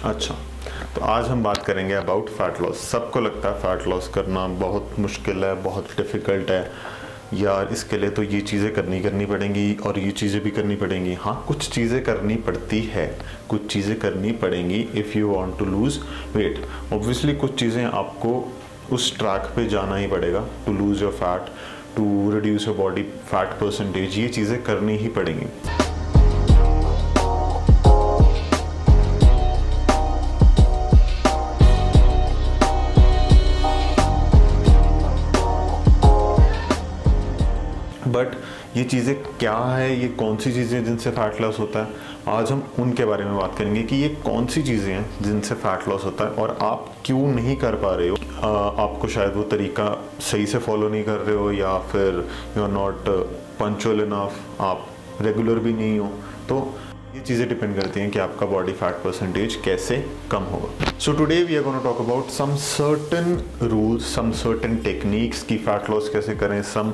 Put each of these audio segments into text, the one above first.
अच्छा, तो आज हम बात करेंगे अबाउट फैट लॉस। सबको लगता है फैट लॉस करना बहुत मुश्किल है, बहुत डिफ़िकल्ट है यार, इसके लिए तो ये चीज़ें करनी पड़ेंगी और ये चीज़ें भी करनी पड़ेंगी। हाँ, कुछ चीज़ें करनी पड़ती है, कुछ चीज़ें करनी पड़ेंगी if you want to lose weight. Obviously कुछ चीज़ें आपको उस ट्रैक पे जाना ही पड़ेगा to lose your fat, to reduce your body fat percentage, ये चीज़ें करनी ही पड़ेंगी। बट ये चीज़ें क्या है, ये कौन सी चीज़ें जिनसे फैट लॉस होता है, आज हम उनके बारे में बात करेंगे कि ये कौन सी चीज़ें हैं जिनसे फैट लॉस होता है और आप क्यों नहीं कर पा रहे हो। आपको शायद वो तरीका सही से फॉलो नहीं कर रहे हो, या फिर you are not punctual enough, आप रेगुलर भी नहीं हो। तो ये चीज़ें डिपेंड करती हैं कि आपका बॉडी फैट परसेंटेज कैसे कम होगा। So today we are gonna talk about some certain rules, some certain techniques की फैट लॉस कैसे करें, सम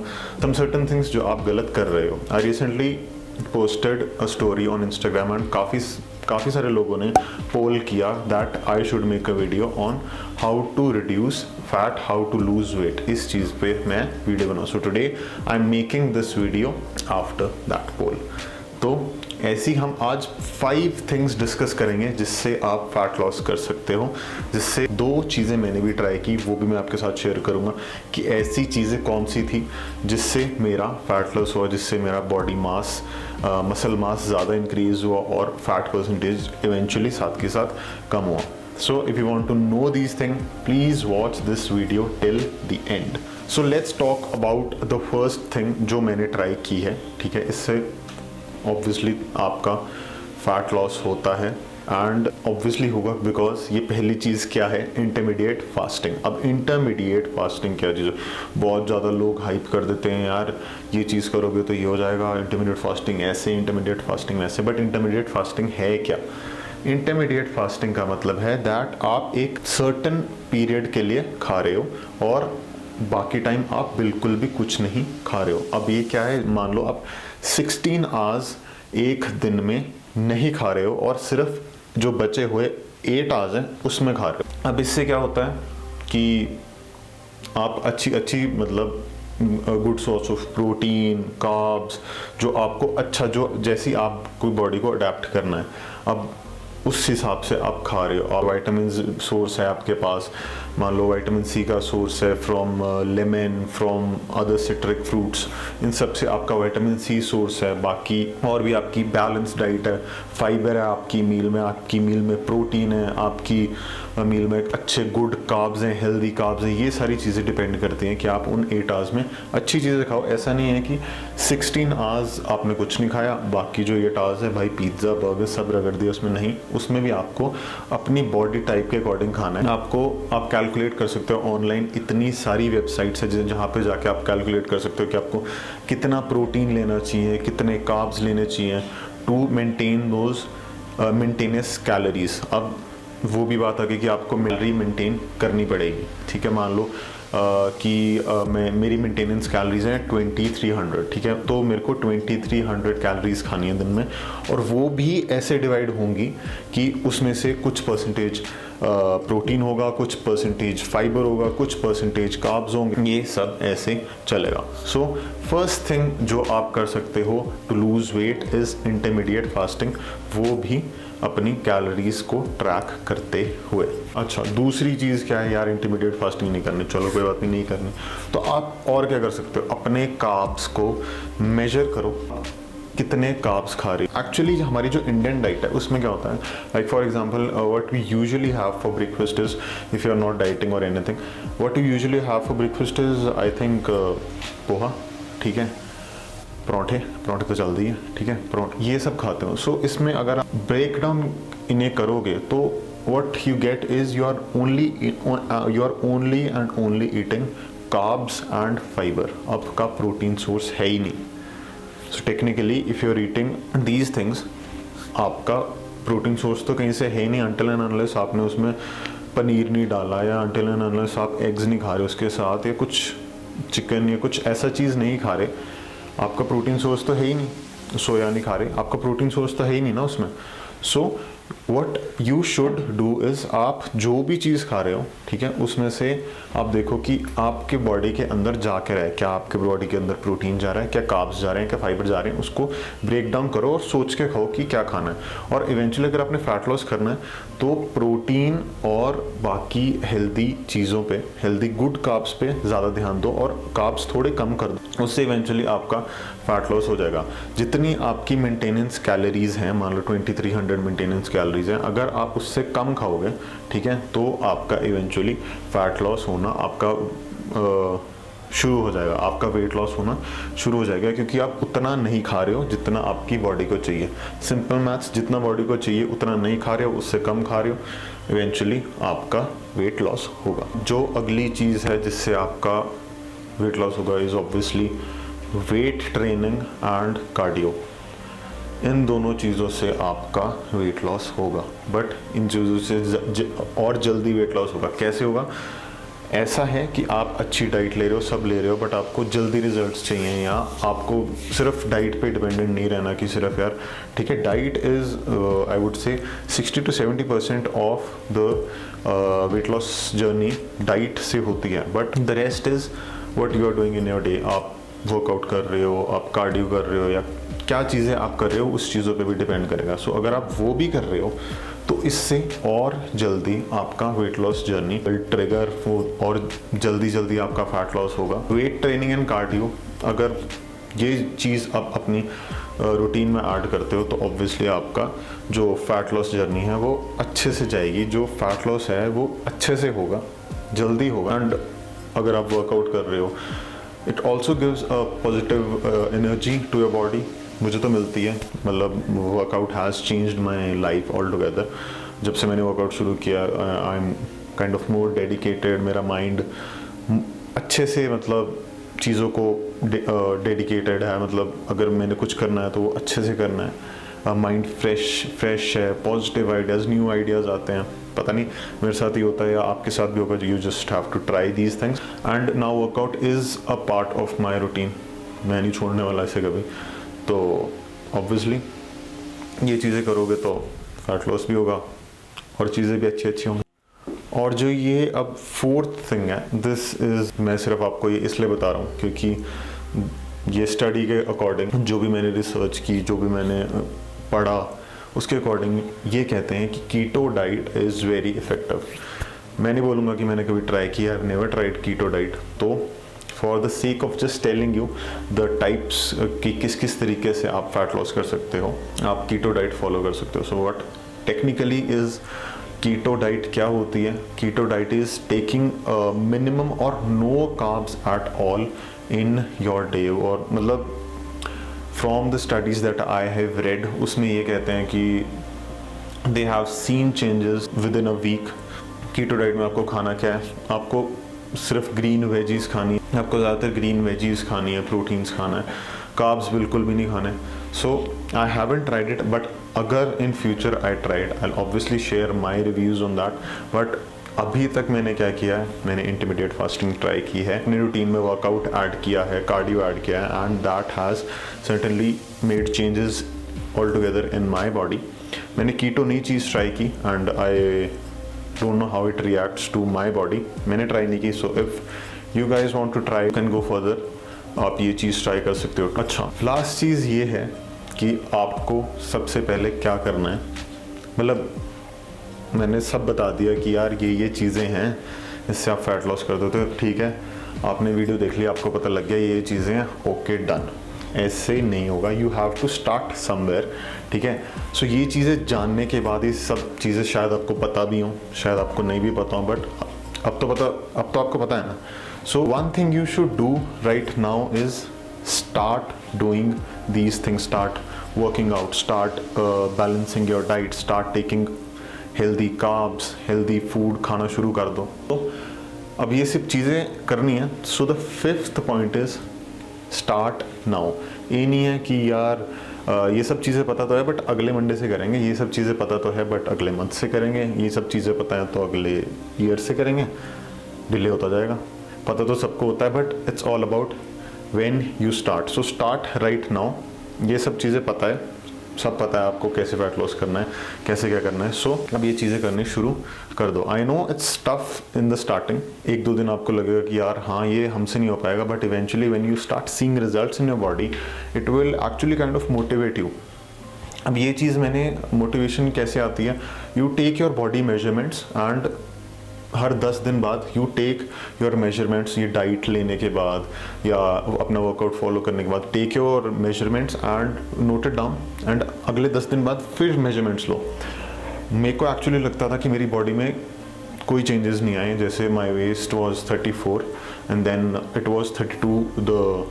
सर्टेन थिंग्स जो आप गलत कर रहे हो। I recently posted a story on Instagram and काफ़ी सारे लोगों ने पोल किया that I should make a video on how to reduce fat, how to lose weight. इस चीज़ पे मैं वीडियो बनाऊँ। So today I am making this video after that poll. तो ऐसी हम आज 5 थिंग्स डिस्कस करेंगे जिससे आप फैट लॉस कर सकते हो। जिससे 2 चीज़ें मैंने भी ट्राई की, वो भी मैं आपके साथ शेयर करूंगा कि ऐसी चीज़ें कौन सी थी जिससे मेरा फैट लॉस हुआ, जिससे मेरा बॉडी मास, मसल मास ज़्यादा इंक्रीज हुआ और फैट परसेंटेज इवेंचुअली साथ के साथ कम हुआ। So if you want to know these thing please watch this video till the end. So let's talk about the first thing जो मैंने ट्राई की है। ठीक है, इससे ऑब्वियसली आपका फैट लॉस होता है एंड ऑब्वियसली होगा बिकॉज ये पहली चीज़ क्या है, इंटरमीडिएट फास्टिंग। अब इंटरमीडिएट फास्टिंग क्या चीज़ है, बहुत ज़्यादा लोग हाइप कर देते हैं यार ये चीज़ करोगे तो ये हो जाएगा, इंटरमीडिएट फास्टिंग ऐसे, इंटरमीडिएट फास्टिंग वैसे। बट इंटरमीडिएट फास्टिंग है क्या? इंटरमीडिएट फास्टिंग का मतलब है दैट आप एक सर्टेन पीरियड के लिए खा रहे हो और बाकी टाइम आप बिल्कुल भी कुछ नहीं खा रहे हो। अब ये क्या है, मान लो आप 16 आवर्स एक दिन में नहीं खा रहे हो और सिर्फ जो बचे हुए 8 आवर्स हैं उसमें खा रहे हो। अब इससे क्या होता है कि आप अच्छी मतलब good source of protein, carbs, जो आपको अच्छा, जो जैसी आपको बॉडी को अडेप्ट करना है, अब उस हिसाब से आप खा रहे हो। और विटामिन सोर्स है आपके पास, मान लो विटामिन सी का सोर्स है from lemon, from other citric fruits, इन सब से आपका विटामिन सी सोर्स है। बाकी और भी आपकी बैलेंस डाइट है, फाइबर है आपकी मील में प्रोटीन है, आपकी मील में अच्छे गुड कार्ब्स हैं, हेल्दी कार्ब्स हैं। ये सारी चीज़ें डिपेंड करती हैं कि आप उन 8 आवर्स में अच्छी चीज़ें खाओ। ऐसा नहीं है कि 16 आवर्स आपने कुछ नहीं खाया, बाकी जो 8 आवर्स है भाई पिज्ज़ा बर्गर सब रगड़ दिया उसमें। नहीं, उसमें भी आपको अपनी बॉडी टाइप के अकॉर्डिंग खाना है। आप कैलकुलेट कर सकते हो ऑनलाइन, इतनी सारी वेबसाइट्स है जहाँ पे जाके आप कैलकुलेट कर सकते हो कि आपको कितना प्रोटीन लेना चाहिए, कितने कार्ब्स लेने चाहिए to maintain those maintenance calories. अब वो भी बात आ गई कि आपको कैलोरी मेंटेन करनी पड़ेगी। ठीक है, मान लो कि मेरी मेंटेनेंस कैलोरीज हैं 2300। ठीक है, तो मेरे को 2300 कैलोरीज खानी है दिन में, और वो भी ऐसे डिवाइड होंगी कि उसमें से कुछ परसेंटेज प्रोटीन होगा, कुछ परसेंटेज फाइबर होगा, कुछ परसेंटेज कार्ब्स होंगे, ये सब ऐसे चलेगा। सो फर्स्ट थिंग जो आप कर सकते हो to lose weight is intermediate fasting, वो भी अपनी कैलोरीज को ट्रैक करते हुए। अच्छा, दूसरी चीज़ क्या है यार, इंटरमीडिएट फास्टिंग नहीं करनी, चलो कोई बात नहीं करनी, तो आप और क्या कर सकते हो, अपने कार्ब्स को मेजर करो, कितने कार्ब्स खा रहे हो। एक्चुअली हमारी जो इंडियन डाइट है उसमें क्या होता है, like for example what we usually have for breakfast is, if you are not dieting और anything, what you usually have for breakfast is I think poha, ठीक है, पराठे तो चलती है, ठीक है, पराठे ये सब खाते हो। सो इसमें अगर आप ब्रेक डाउन इन्हें करोगे तो what you get is you are only and only eating carbs and fibre. आपका प्रोटीन सोर्स है ही नहीं। So technically if you are eating these things, आपका प्रोटीन सोर्स तो कहीं से है ही नहीं अनटिल एंड अनलेस आपने उसमें पनीर नहीं डाला, या अनटिल एंड अनलेस आप एग्स नहीं खा रहे उसके साथ, या कुछ चिकन या कुछ ऐसा चीज़ नहीं खा रहे, आपका प्रोटीन सोर्स तो है ही नहीं। सोया नहीं खा रहे, आपका प्रोटीन सोर्स तो है ही नहीं ना उसमें। So what you should do is, आप जो भी चीज़ खा रहे हो, ठीक है, उसमें से आप देखो कि आपके बॉडी के अंदर जा के रहे, क्या आपके बॉडी के अंदर प्रोटीन जा रहा है, क्या कार्ब्स जा रहे हैं, क्या फाइबर जा रहे हैं, उसको ब्रेक डाउन करो और सोच के खाओ कि क्या खाना है। और इवेंचुअली अगर आपने फैट लॉस करना है तो प्रोटीन और बाकी हेल्दी चीज़ों पे, हेल्दी गुड कार्ब्स पे ज़्यादा ध्यान दो और कार्ब्स थोड़े कम कर दो, उससे इवेंचुअली आपका फैट लॉस हो जाएगा। जितनी आपकी मेंटेनेंस कैलोरीज हैं, मान लो 2300 मेंटेनेंस कैलोरीज हैं, अगर आप उससे कम खाओगे, ठीक है, तो आपका इवेंचुअली फैट लॉस होना आपका शुरू हो जाएगा, आपका वेट लॉस होना शुरू हो जाएगा, क्योंकि आप उतना नहीं खा रहे हो जितना आपकी बॉडी को चाहिए। सिंपल मैथ्स, जितना बॉडी को चाहिए उतना नहीं खा रहे हो, उससे कम खा रहे हो, इवेंचुअली आपका वेट लॉस होगा। जो अगली चीज़ है जिससे आपका वेट लॉस होगा is obviously weight training and cardio. इन दोनों चीज़ों से आपका वेट लॉस होगा, बट इन चीज़ों से और जल्दी वेट लॉस होगा। कैसे होगा? ऐसा है कि आप अच्छी डाइट ले रहे हो, सब ले रहे हो, बट आपको जल्दी रिजल्ट्स चाहिए, या आपको सिर्फ डाइट पे डिपेंडेंट नहीं रहना कि सिर्फ यार ठीक है, diet is I would say 60 to 70% of the weight loss journey diet से होती है, but the rest is what you are doing in your day. आप वर्कआउट कर रहे हो, आप कार्डियो कर रहे हो, या क्या चीज़ें आप कर रहे हो, उस चीज़ों पे भी डिपेंड करेगा। सो अगर आप वो भी कर रहे हो तो इससे और जल्दी आपका weight loss journey will trigger हो और जल्दी आपका फैट लॉस होगा। वेट ट्रेनिंग एंड कार्डियो, अगर ये चीज़ आप अपनी रूटीन में ऐड करते हो तो ऑब्वियसली आपका जो फैट लॉस जर्नी है वो अच्छे से जाएगी, जो फैट लॉस है वो अच्छे से होगा, जल्दी होगा। एंड अगर आप वर्कआउट कर रहे हो, it also gives a positive energy to your body. मुझे तो मिलती है, मतलब workout has changed my life all together. जब से मैंने वर्कआउट शुरू किया, I am kind of more dedicated, मेरा माइंड अच्छे से मतलब चीज़ों को डेडिकेटेड है, मतलब अगर मैंने कुछ करना है तो वो अच्छे से करना है। माइंड फ्रेश है, पॉजिटिव आइडियाज़, न्यू आइडियाज़ आते हैं। पता नहीं मेरे साथ ही होता है या आपके साथ भी होगा। You just have to try these things and now workout is a part of my routine. मैं नहीं छोड़ने वाला इसे कभी। तो ऑब्वियसली ये चीज़ें करोगे तो फैट लॉस भी होगा और चीज़ें भी अच्छी होंगी। और जो ये अब फोर्थ थिंग है, दिस इज़, मैं सिर्फ आपको ये इसलिए बता रहा हूँ क्योंकि ये स्टडी के अकॉर्डिंग, जो भी मैंने रिसर्च की, जो भी मैंने पढ़ा, उसके अकॉर्डिंग ये कहते हैं कि keto diet is very effective. मैं नहीं बोलूँगा कि मैंने कभी ट्राई किया, I have never tried keto diet. तो for the sake of just telling you the types कि किस तरीके से आप फैट लॉस कर सकते हो, आप कीटो डाइट फॉलो कर सकते हो। So what technically is keto diet, क्या होती है? Keto diet is taking minimum और no carbs at all in your day. और मतलब from the studies that I have read, उसमें ये कहते हैं कि they have seen changes within a week. Keto diet में आपको खाना क्या है? आपको सिर्फ ग्रीन वेजीज खानी है, आपको ज़्यादातर ग्रीन वेजीज खानी है, प्रोटीन्स खाना है, कार्ब्स बिल्कुल भी नहीं खाने। So I haven't tried it, but अगर in future I tried, I obviously share my reviews on that. But अभी तक मैंने क्या किया है, मैंने इंटरमीडिएट फास्टिंग ट्राई की है, अपनी रूटीन में वर्कआउट ऐड किया है, कार्डियो ऐड किया है, and that has certainly made changes all together in my body. मैंने कीटो नई चीज़ ट्राई की and I don't know how it reacts to my body, मैंने ट्राई नहीं की। So if you guys want to try, can go further, आप ये चीज़ try कर सकते हो। अच्छा, लास्ट चीज़ ये है कि आपको सबसे पहले क्या करना है, मतलब मैंने सब बता दिया कि यार ये चीज़ें हैं, इससे आप फैट लॉस कर दो, तो ठीक है, आपने वीडियो देख लिया, आपको पता लग गया ये चीज़ें हैं, ओके डन। ऐसे नहीं होगा, you have to start somewhere, ठीक है। सो ये चीज़ें जानने के बाद ये सब चीज़ें शायद आपको पता भी हों, शायद आपको नहीं भी पता हो, बट अब तो आपको पता है ना। So one thing you should do right now is start doing these things, start working out, start balancing your diet, start taking healthy carbs, healthy food खाना शुरू कर दो। तो अब ये सब चीज़ें करनी है। So the fifth point is start now. ये नहीं है कि यार ये सब चीज़ें पता तो है बट अगले मंडे से करेंगे, ये सब चीज़ें पता तो है बट अगले मंथ से करेंगे, ये सब चीज़ें पता है तो अगले ईयर से करेंगे, डिले होता जाएगा। पता तो सबको होता है but it's all about when you start. So start right now. ये सब चीज़ें पता है, सब पता है आपको कैसे फैट लॉस करना है, कैसे क्या करना है। सो अब ये चीज़ें करनी शुरू कर दो। I know it's tough in the starting, 1-2 दिन आपको लगेगा कि यार हाँ ये हमसे नहीं हो पाएगा, but eventually when you start seeing results in your body it will actually kind of motivate you. अब ये चीज़ मैंने, मोटिवेशन कैसे आती है, you take your body measurements and हर 10 दिन बाद यू टेक योर मेजरमेंट्स, ये डाइट लेने के बाद या अपना वर्कआउट फॉलो करने के बाद take your measurements and note it down, and अगले 10 दिन बाद फिर मेजरमेंट्स लो। मेरे को एक्चुअली लगता था कि मेरी बॉडी में कोई चेंजेस नहीं आए, जैसे my waist was 34 and then it was 32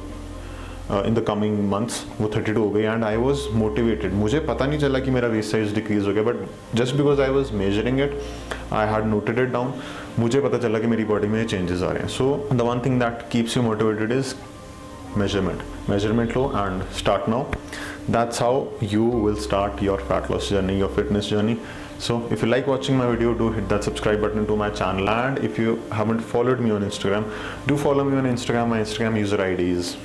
in the coming months, वो 32 हो गई एंड आई वॉज मोटिवेटेड। मुझे पता नहीं चला कि मेरा वेस्ट साइज डिक्रीज हो गया, but just because I was measuring it, I had noted it down, मुझे पता चला कि मेरी बॉडी में चेंजेस आ रहे हैं। So the one thing that keeps you motivated is measurement low and start now. That's how you will start your fat loss journey, your fitness journey. So if you like watching my video, do hit that subscribe button to my channel, and if you haven't followed me on Instagram, do follow me on Instagram. My Instagram user ID is